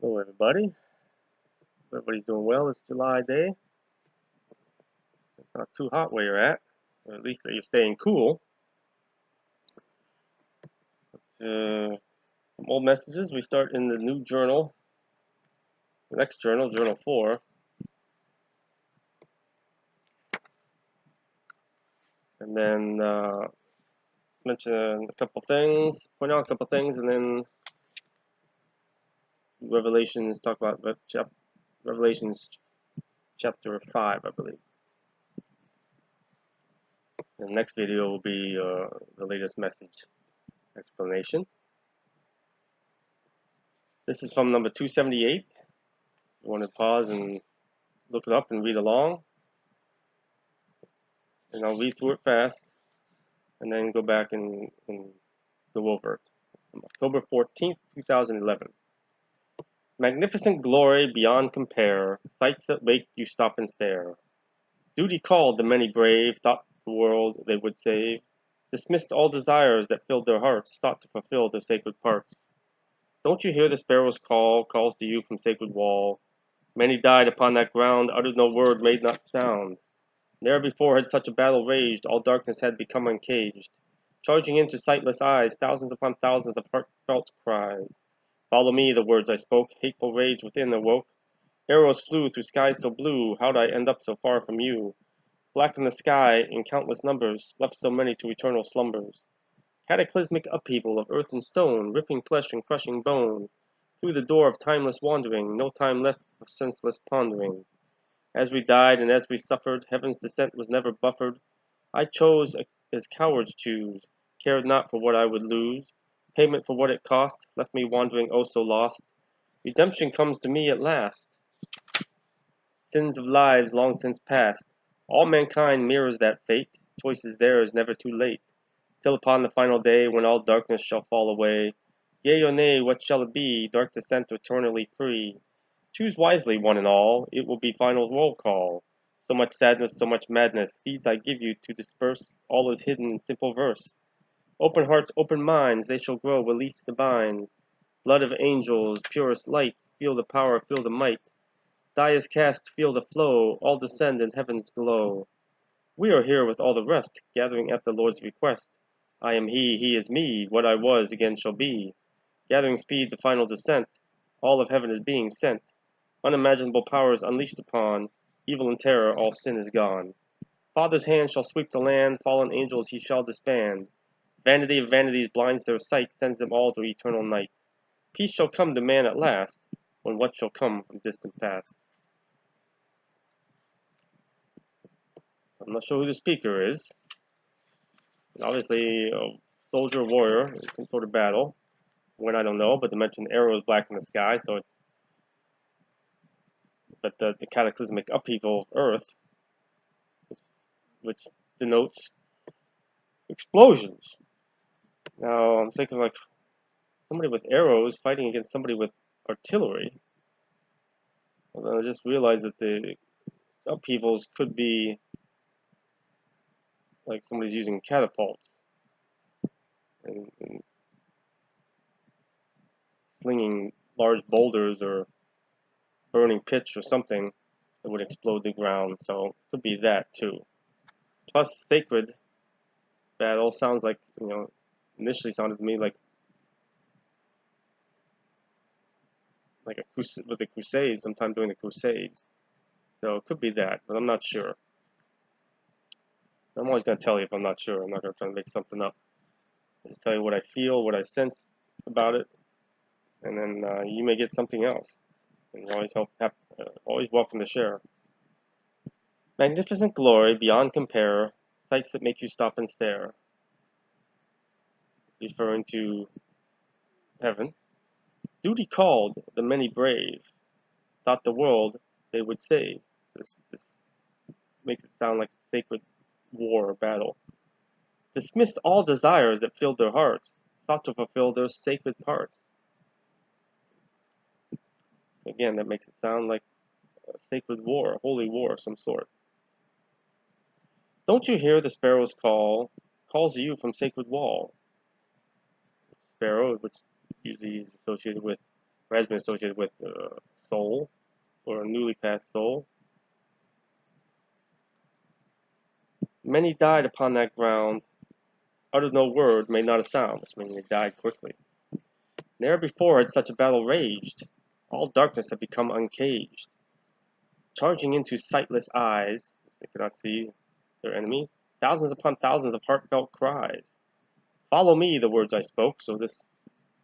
Hello, everybody. Everybody's doing well. It's July day. It's not too hot where you're at, or at least that you're staying cool. Some old messages. We start in the new journal, the next journal, Journal 4, and then mention a couple things, point out a couple things, and then Revelations. Talk about Revelations chapter 5, I believe. The next video will be the latest message explanation. This is from number 278. You want to pause and look it up and read along, and I'll read through it fast and then go back and go over it. From October 14th, 2011. Magnificent glory beyond compare, sights that make you stop and stare. Duty called the many brave, thought the world they would save, dismissed all desires that filled their hearts, sought to fulfill their sacred parts. Don't you hear the sparrow's call, calls to you from sacred wall? Many died upon that ground, uttered no word, made not sound. Ne'er before had such a battle raged, all darkness had become uncaged. Charging into sightless eyes, thousands upon thousands of heartfelt cries. Follow me, the words I spoke, hateful rage within awoke. Arrows flew through skies so blue, how'd I end up so far from you? Black in the sky, in countless numbers, left so many to eternal slumbers. Cataclysmic upheaval of earth and stone, ripping flesh and crushing bone. Through the door of timeless wandering, no time left for senseless pondering. As we died and as we suffered, heaven's descent was never buffered. I chose as cowards choose, cared not for what I would lose. Payment for what it cost, left me wandering oh so lost. Redemption comes to me at last. Sins of lives long since past. All mankind mirrors that fate, choice is theirs, never too late. Till upon the final day, when all darkness shall fall away. Yea or nay, what shall it be, dark descent eternally free? Choose wisely, one and all, it will be final roll call. So much sadness, so much madness, seeds I give you to disperse, all is hidden in simple verse. Open hearts, open minds, they shall grow, release the binds. Blood of angels, purest light, feel the power, feel the might. Die is cast, feel the flow, all descend in heaven's glow. We are here with all the rest, gathering at the Lord's request. I am he is me, what I was again shall be. Gathering speed to final descent, all of heaven is being sent. Unimaginable powers unleashed upon, evil and terror, all sin is gone. Father's hand shall sweep the land, fallen angels he shall disband. Vanity of vanities blinds their sight, sends them all to eternal night. Peace shall come to man at last, when what shall come from distant past. I'm not sure who the speaker is. Obviously, a soldier or warrior in some sort of battle. When I don't know, but they mentioned arrows black in the sky, so it's but the cataclysmic upheaval of Earth, which denotes explosions. Now I'm thinking like somebody with arrows fighting against somebody with artillery. And then I just realized that the upheavals could be like somebody's using catapults and slinging large boulders or burning pitch or something that would explode the ground. So it could be that too. Plus, sacred battle sounds like, initially sounded to me like a with the Crusades, sometime during the Crusades. So it could be that, but I'm not sure. I'm always going to tell you if I'm not sure. I'm not going to try to make something up. I just tell you what I feel, what I sense about it, and then you may get something else. And you're always welcome to share. Magnificent glory beyond compare, sights that make you stop and stare. It's referring to heaven. Duty called the many brave, thought the world they would save. This makes it sound like a sacred war or battle. Dismissed all desires that filled their hearts, sought to fulfill their sacred parts. Again, that makes it sound like a sacred war, a holy war of some sort. Don't you hear the sparrow's call, calls you from sacred wall? Sparrow, which usually is associated with or has been associated with soul, or a newly passed soul. Many died upon that ground, uttered no word, made not a sound, which means they died quickly. Ne'er before had such a battle raged. All darkness had become uncaged. Charging into sightless eyes, they could not see their enemy, thousands upon thousands of heartfelt cries. Follow me, the words I spoke. So this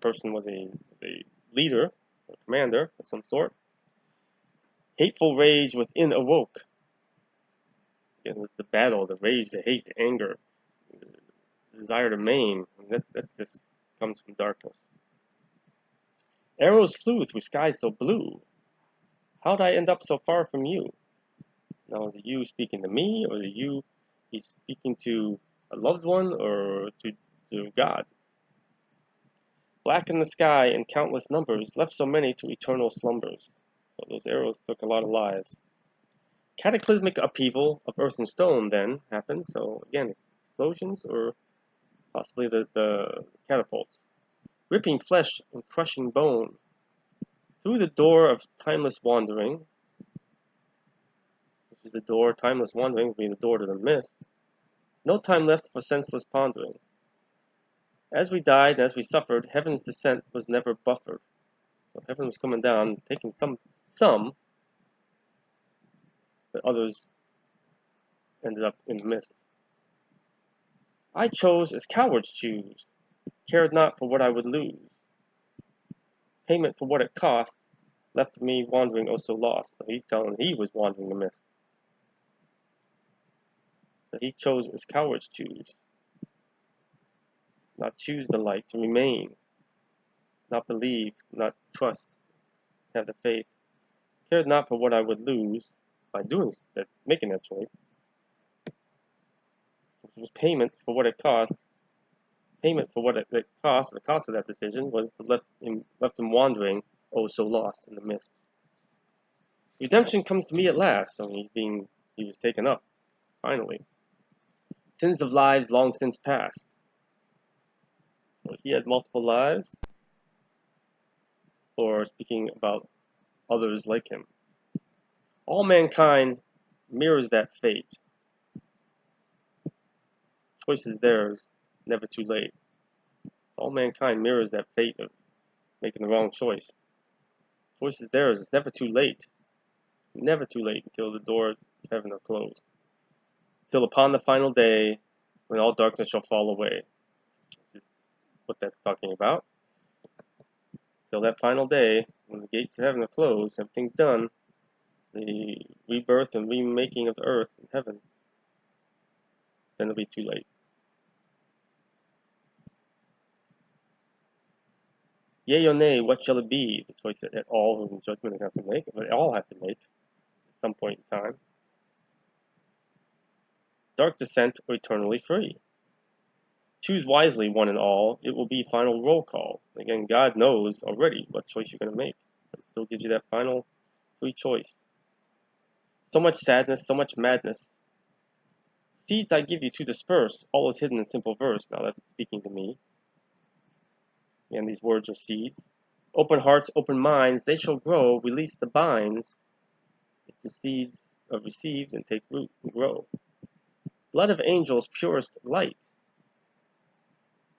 person was a leader, a commander of some sort. Hateful rage within awoke. Again, it's the battle, the rage, the hate, the anger, the desire to maim. And that's this comes from darkness. Arrows flew through skies so blue. How'd I end up so far from you? Now, is it you speaking to me, or is it you he's speaking to a loved one, or to God? Black in the sky in countless numbers left so many to eternal slumbers. So those arrows took a lot of lives. Cataclysmic upheaval of earth and stone then happened. So again, it's explosions or possibly the catapults. Ripping flesh and crushing bone. Through the door of timeless wandering, which is the door, timeless wandering, being the door to the mist. No time left for senseless pondering. As we died and as we suffered, heaven's descent was never buffered. So heaven was coming down, taking some, but others ended up in the mist. I chose as cowards choose, cared not for what I would lose. Payment for what it cost left me wandering oh so lost. So he's telling he was wandering the mist. So he chose as cowards choose. Not choose the light, to remain. Not believe, not trust, have the faith. Cared not for what I would lose by doing that, making that choice. It was payment for what it cost. Payment for what it cost. The cost of that decision was to left him wandering, oh so lost in the mist. Redemption comes to me at last. So he was taken up, finally. Sins of lives long since past. So he had multiple lives, or speaking about others like him. All mankind mirrors that fate. Choice is theirs, never too late. All mankind mirrors that fate of making the wrong choice. Choice is theirs, it's never too late. Never too late until the doors of heaven are closed. Till upon the final day, when all darkness shall fall away. Which is what that's talking about. Till that final day, when the gates of heaven are closed, everything's done, the rebirth and remaking of the earth and heaven, then it'll be too late. Yea or nay, what shall it be? The choice that all who in judgment have to make, but they all have to make at some point in time. Dark descent or eternally free. Choose wisely, one and all. It will be final roll call. Again, God knows already what choice you're going to make, but He still gives you that final free choice. So much sadness, so much madness. Seeds I give you to disperse, all is hidden in simple verse. Now that's speaking to me. And these words are seeds. Open hearts, open minds, they shall grow. Release the binds. If the seeds are received and take root and grow. Blood of angels, purest light.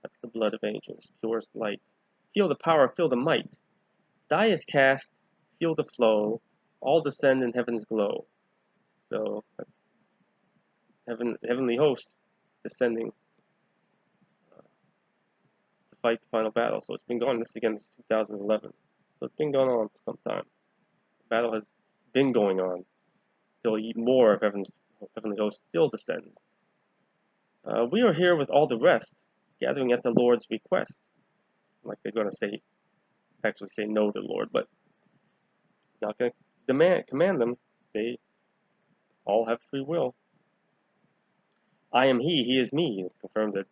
That's the blood of angels, purest light. Feel the power, feel the might. Die is cast, feel the flow. All descend in heaven's glow. So that's heavenly host descending to fight the final battle. So it's been going on, this again is 2011. So it's been going on for some time. The battle has been going on. Still more of heavenly host still descends. We are here with all the rest, gathering at the Lord's request. Like they're going to actually say no to the Lord, but not going to command them. They all have free will. I am he is me. It's confirmed that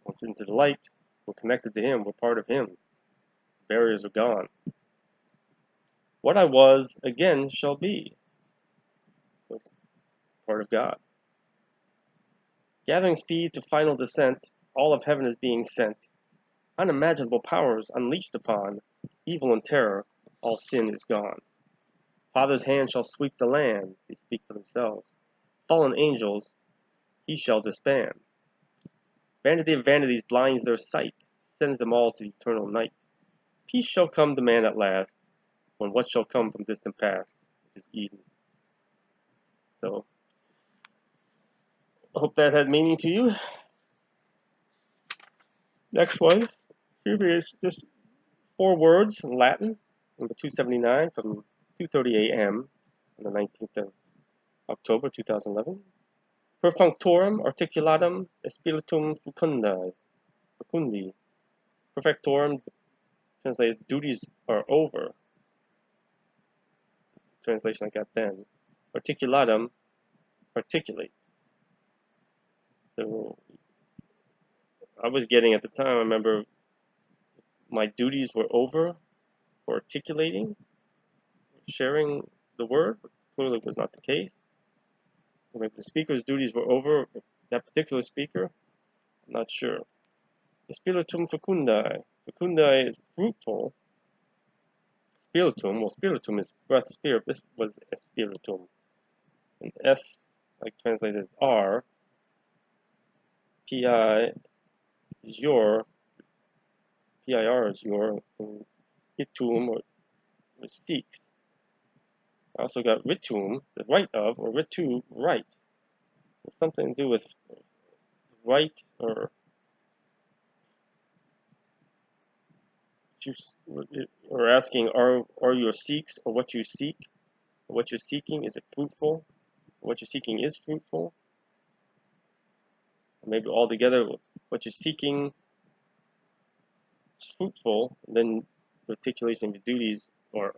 once into the light, we're connected to him, we're part of him. Barriers are gone. What I was, again, shall be. That's part of God. Gathering speed to final descent, all of heaven is being sent. Unimaginable powers unleashed upon. evil and terror, all sin is gone. Father's hand shall sweep the land, they speak for themselves. Fallen angels he shall disband. Vanity of vanities blinds their sight, sends them all to eternal night. Peace shall come to man at last, when what shall come from distant past, which is Eden. So, I hope that had meaning to you. Next one. Here is just 4 words in Latin, number 279 from 2:30 a.m. on the 19th of October 2011. Perfunctorum articulatum spiritum fecundi. Perfectorum, translated, duties are over. Translation I got then. Articulatum, articulate. So I was getting at the time, I remember my duties were over for articulating, sharing the word, but clearly was not the case. Maybe the speaker's duties were over, that particular speaker, I'm not sure. Spiritum fecundi. Fecundi is fruitful. Spiritum, well, spiritum is breath, spirit. This was a spiritum. And S, like translated as R. Pi is your. PIR is your. And itum, or seeks. I also got ritum, the right of, or ritu, right. So something to do with right, or asking, are your seeks, or what you seek, or what you're seeking, is it fruitful? Or what you're seeking is fruitful? Or maybe altogether, what you're seeking is fruitful, and then the articulation of your duties, or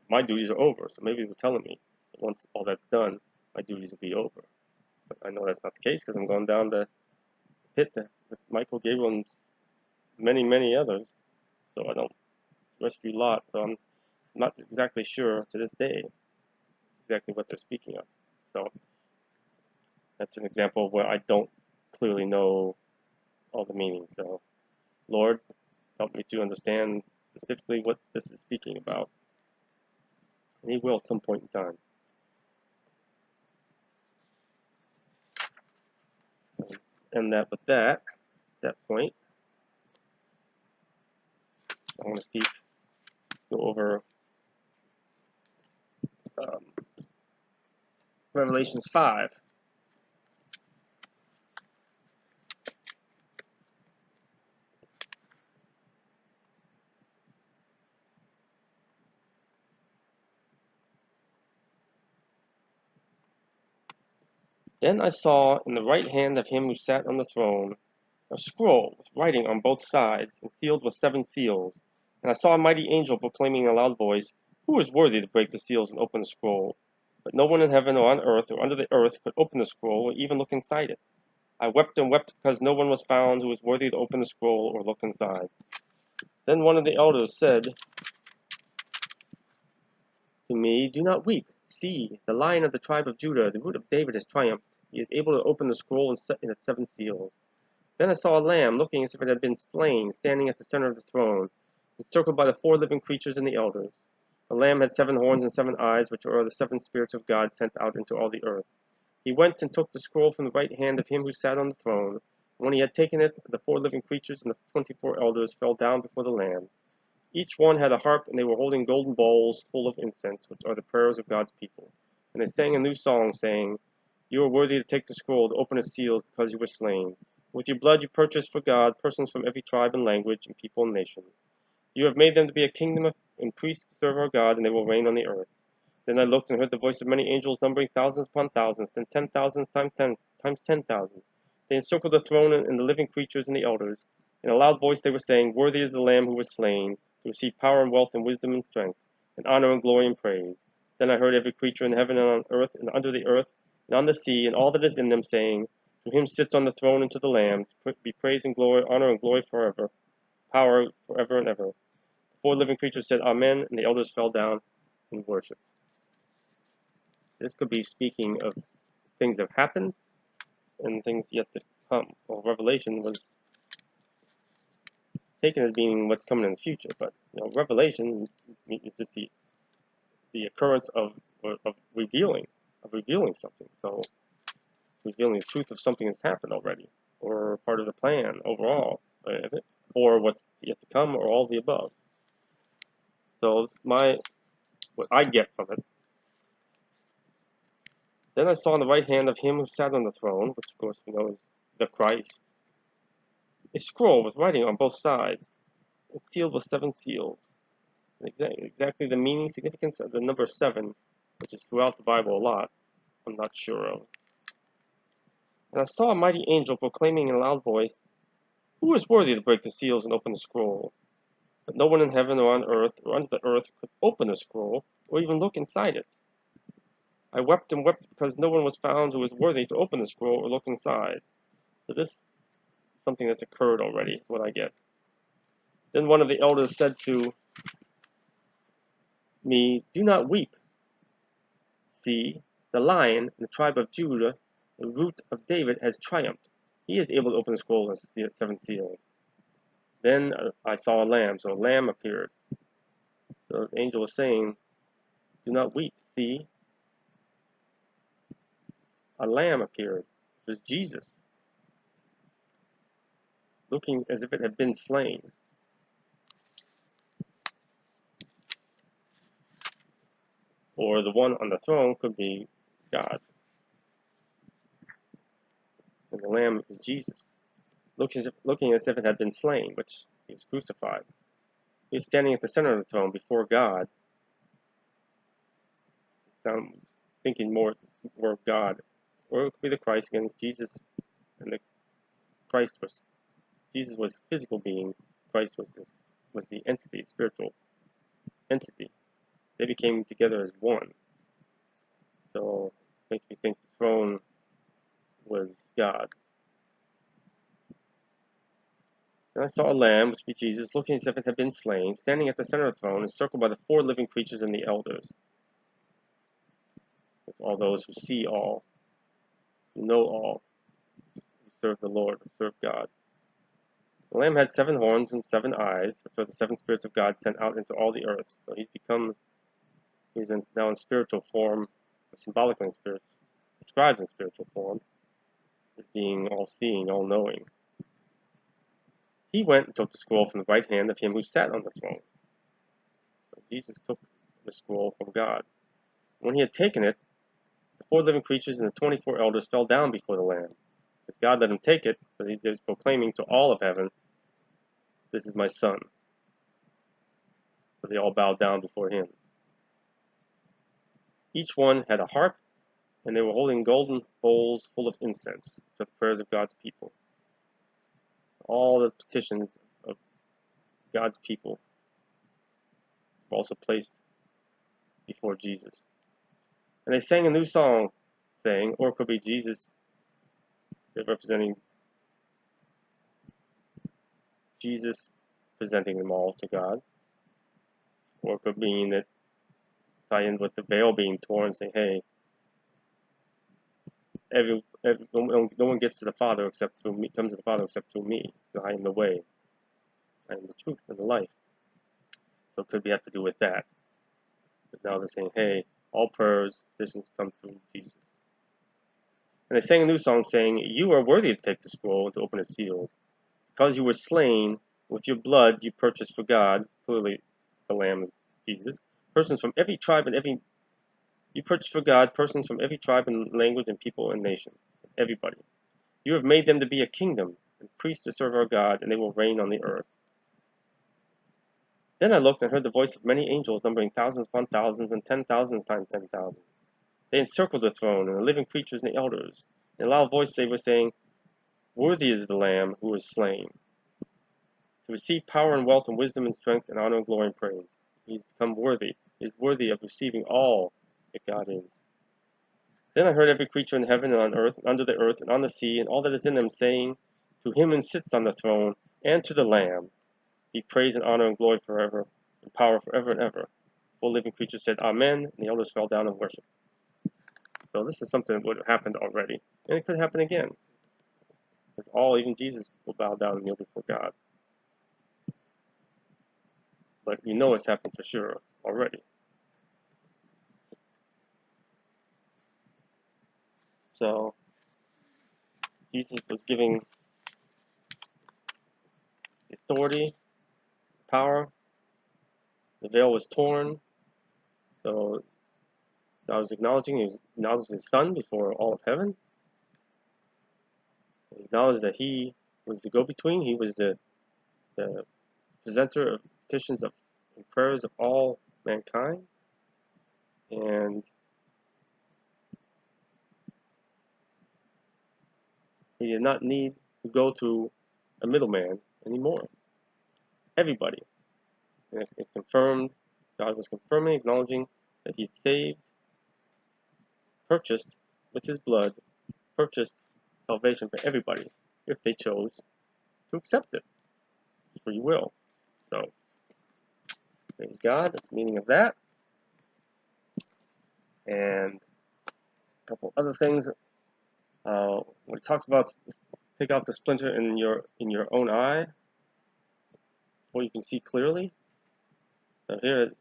my duties are over. So maybe they're telling me that once all that's done, my duties will be over. But I know that's not the case because I'm going down the pit with Michael Gabriel and many, many others. So I don't rescue Lot. So I'm not exactly sure to this day exactly what they're speaking of. So that's an example where I don't clearly know all the meanings. So Lord, help me to understand specifically what this is speaking about. And He will at some point in time. And that with that point, so I want to go over Revelations 5. Then I saw in the right hand of him who sat on the throne a scroll with writing on both sides, and sealed with 7 seals. And I saw a mighty angel proclaiming in a loud voice, "Who is worthy to break the seals and open the scroll?" But no one in heaven or on earth or under the earth could open the scroll or even look inside it. I wept and wept because no one was found who was worthy to open the scroll or look inside. Then one of the elders said to me, "Do not weep. See, the Lion of the tribe of Judah, the Root of David, has triumphed. He is able to open the scroll and set in its 7 seals." Then I saw a lamb, looking as if it had been slain, standing at the center of the throne, encircled by the 4 living creatures and the elders. The lamb had 7 horns and 7 eyes, which are the 7 spirits of God sent out into all the earth. He went and took the scroll from the right hand of him who sat on the throne. And when he had taken it, the 4 living creatures and the 24 elders fell down before the lamb. Each one had a harp, and they were holding golden bowls full of incense, which are the prayers of God's people. And they sang a new song, saying, "You are worthy to take the scroll, to open its seals, because you were slain. With your blood you purchased for God persons from every tribe and language and people and nation. You have made them to be a kingdom and priests to serve our God, and they will reign on the earth." Then I looked and heard the voice of many angels, numbering thousands upon thousands, then 10,000 times 10,000. They encircled the throne and the living creatures and the elders. In a loud voice they were saying, "Worthy is the Lamb who was slain, to receive power and wealth and wisdom and strength, and honor and glory and praise." Then I heard every creature in heaven and on earth and under the earth and on the sea and all that is in them saying, "To him sits on the throne and to the Lamb be praise and glory, honor and glory forever, power forever and ever." The 4 living creatures said, "Amen," and the elders fell down and worshipped. This could be speaking of things that have happened and things yet to come. Well, Revelation was taken as being what's coming in the future, but revelation is just the occurrence of revealing something. So revealing the truth of something that's happened already, or part of the plan overall, or what's yet to come, or all the above. So it's what I get from it. Then I saw on the right hand of him who sat on the throne, which of course we know is the Christ, a scroll with writing on both sides, and sealed with 7 seals. Exactly the meaning, significance of the number 7, which is throughout the Bible a lot, I'm not sure of. And I saw a mighty angel proclaiming in a loud voice, "Who is worthy to break the seals and open the scroll?" But no one in heaven or on earth or under the earth could open the scroll or even look inside it. I wept and wept because no one was found who was worthy to open the scroll or look inside. So this is something that's occurred already, is what I get. Then one of the elders said to me, "Do not weep. See, the Lion, the tribe of Judah, the root of David, has triumphed. He is able to open the scroll and 7 seals." Then I saw a lamb, so a lamb appeared. So the angel was saying, "Do not weep. See, a lamb appeared." It was Jesus, looking as if it had been slain. Or the one on the throne could be God. And the lamb is Jesus, looking as if it had been slain, which he was crucified. He was standing at the center of the throne before God. I'm thinking more of God. Or it could be the Christ against Jesus, and Jesus was a physical being. Christ was the entity, spiritual entity. They became together as one. So it makes me think the throne was God. And I saw a lamb, which be Jesus, looking as if it had been slain, standing at the center of the throne, encircled by the 4 living creatures and the elders. It's all those who see all, who know all, who serve the Lord, who serve God. The lamb had 7 horns and 7 eyes, which are the 7 spirits of God sent out into all the earth. So he's now in spiritual form, symbolically in spiritual, described in spiritual form, as being all-seeing, all-knowing. He went and took the scroll from the right hand of him who sat on the throne. So Jesus took the scroll from God. When he had taken it, the 4 living creatures and the 24 elders fell down before the Lamb. As God let him take it, so he was proclaiming to all of heaven, "This is my Son." So they all bowed down before him. Each one had a harp, and they were holding golden bowls full of incense for the prayers of God's people. All the petitions of God's people were also placed before Jesus. And they sang a new song, saying, or it could be Jesus, they're representing Jesus presenting them all to God. Or it could mean that tie in with the veil being torn and say, hey, no one gets to the Father except through me, comes to the Father except through me. So I am the way, I am the truth and the life. So it could have to do with that. But now they're saying, hey, all prayers, petitions come through Jesus. And they sang a new song saying, "You are worthy to take the scroll and to open its seals. Because you were slain, with your blood you purchased for God," clearly the Lamb is Jesus, "persons from every tribe and you purchased for God persons from every tribe and language and people and nation, everybody. You have made them to be a kingdom and priests to serve our God, and they will reign on the earth." Then I looked and heard the voice of many angels, numbering thousands upon thousands and 10,000 times 10,000. They encircled the throne and the living creatures and the elders. In a loud voice they were saying, "Worthy is the Lamb who was slain to receive power and wealth and wisdom and strength and honor and glory and praise." He's become worthy. He is worthy of receiving all that God is. Then I heard every creature in heaven and on earth and under the earth and on the sea and all that is in them saying, "To him who sits on the throne and to the Lamb be praise and honor and glory forever and power forever and ever." All living creatures said, "Amen," and the elders fell down and worshipped. So this is something that would have happened already, and it could happen again. Even Jesus will bow down and kneel before God. but we know it's happened for sure already. So Jesus was giving authority, power. The veil was torn. So God was acknowledging, he was acknowledging his son before all of heaven. He acknowledged that he was the go-between. He was the presenter of petitions of and prayers of all mankind. And he did not need to go through a middleman anymore. Everybody. And it confirmed, God was confirming, acknowledging that he had saved, purchased with his blood, purchased salvation for everybody if they chose to accept it. Free will. So, praise God, that's the meaning of that. And a couple other things. When it talks about take out the splinter in your own eye, before you can see clearly. So here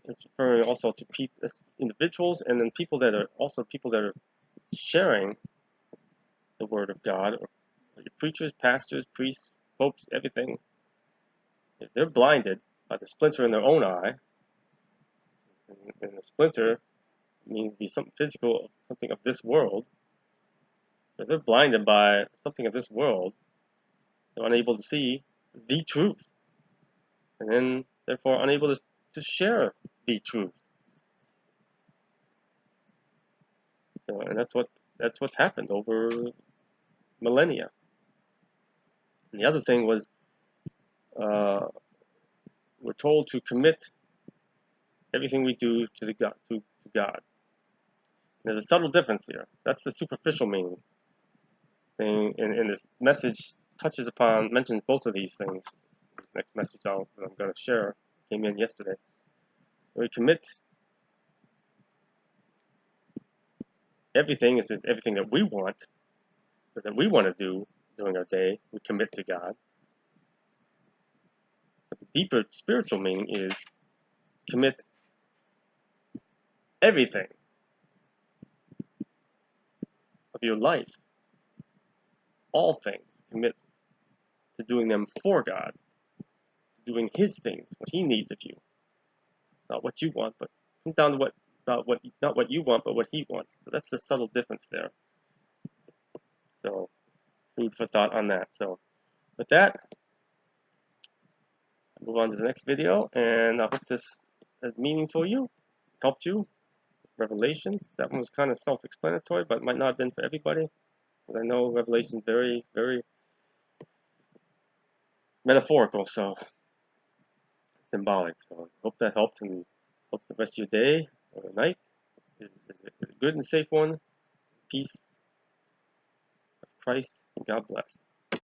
it's referring also to people, individuals, and then people that are also people that are sharing the word of God, or preachers, pastors, priests, popes, everything. If they're blinded by the splinter in their own eye, and the splinter means to be something physical, something of this world. If they're blinded by something of this world, they're unable to see the truth, and then therefore unable to share the truth. So, and that's what's happened over millennia. And the other thing was, we're told to commit everything we do to God. There's a subtle difference here. That's the superficial meaning. And this message mentions both of these things. This next message that I'm going to share came in yesterday. We commit everything. It says everything that we want to do during our day, we commit to God. But the deeper spiritual meaning is commit everything of your life, all things, commit to doing them for God, doing His things, what He needs of you, not what you want, but come down to not what you want, but what He wants. So that's the subtle difference there. So food for thought on that. So with that, I'll move on to the next video, and I hope this has meaning for you, helped you. Revelations, that one was kind of self-explanatory, but might not have been for everybody, because I know Revelation is very, very metaphorical, so symbolic. So I hope that helped, and hope the rest of your day or night is a good and safe one. Peace of Christ, and God bless.